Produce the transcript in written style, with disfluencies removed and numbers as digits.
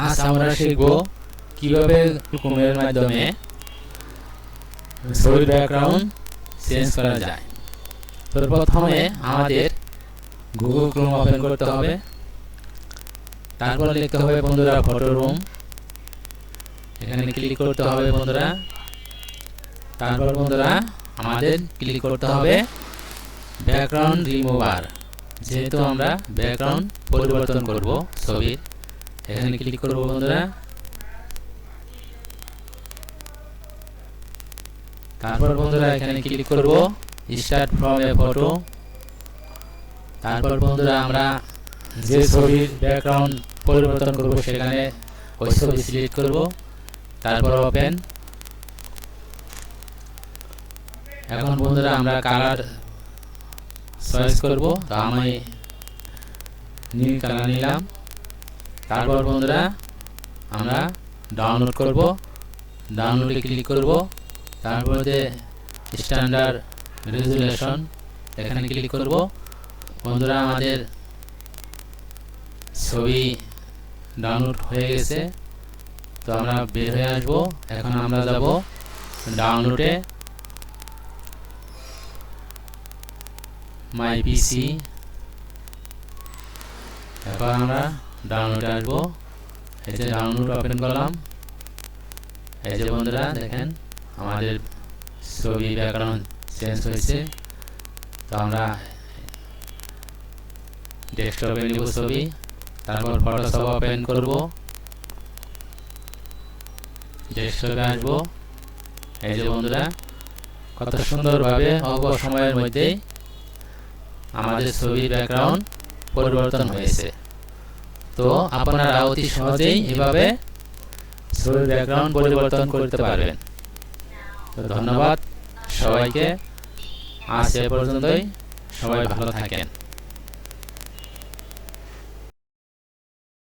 আজ আমরা শিখব কিভাবে ক্রোমের মাধ্যমে ছবির ব্যাকগ্রাউন্ড চেঞ্জ করা যায়। তো প্রথমে আমাদের গুগল ক্রোম ওপেন করতে হবে, তারপর লিখতে হবে বন্ধুরা ফটো রুম। এখানে ক্লিক করতে হবে বন্ধুরা। তারপর বন্ধুরা আমাদের ক্লিক করতে হবে ব্যাকগ্রাউন্ড রিমুভার, যেহেতু আমরা ব্যাকগ্রাউন্ড পরিবর্তন করব ছবির। এখানে ক্লিক করব বন্ধুরা। তারপর বন্ধুরা এখানে ক্লিক করব স্টার্ট ফ্রম এ ফটো। তারপর বন্ধুরা আমরা যে ছবির ব্যাকগ্রাউন্ড পরিবর্তন করব সেখানে ওই ছবি সিলেক্ট করব, তারপর ওপেন। এখন বন্ধুরা আমরা কালার চয়েস করব, তো আমি নীল কালার নিলাম। তারপর বন্ধুরা আমরা ডাউনলোড করব, ডাউনলোডে ক্লিক করব। তারপর যে স্ট্যান্ডার্ড রেজুলেশন এখানে ক্লিক করব। বন্ধুরা আমাদের ছবি ডাউনলোড হয়ে গেছে, তো আমরা বের হয়ে আসবো। এখন আমরা যাব ডাউনলোডে, মাই পিসি। এরপর আমরা ডাউনলোডে আসবো। এই যে ডাউনলোড ওপেন করলাম। এই যে বন্ধুরা দেখেন আমাদের ছবি ব্যাকগ্রাউন্ড চেঞ্জ হয়েছে। তো আমরা ডেস্কটপে নিব ছবি, তারপর ফটোশপ ওপেন করব, ডেস্কটপে আসবো। এই যে বন্ধুরা কত সুন্দরভাবে অল্প সময়ের মধ্যেই আমাদের ছবির ব্যাকগ্রাউন্ড পরিবর্তন হয়েছে। তো আপনারা অতি সহজেই এভাবে ছবির ব্যাকগ্রাউন্ড পরিবর্তন করতে পারবেন। তো ধন্যবাদ সবাইকে, আজ এ পর্যন্তই। সবাই ভালো থাকেন।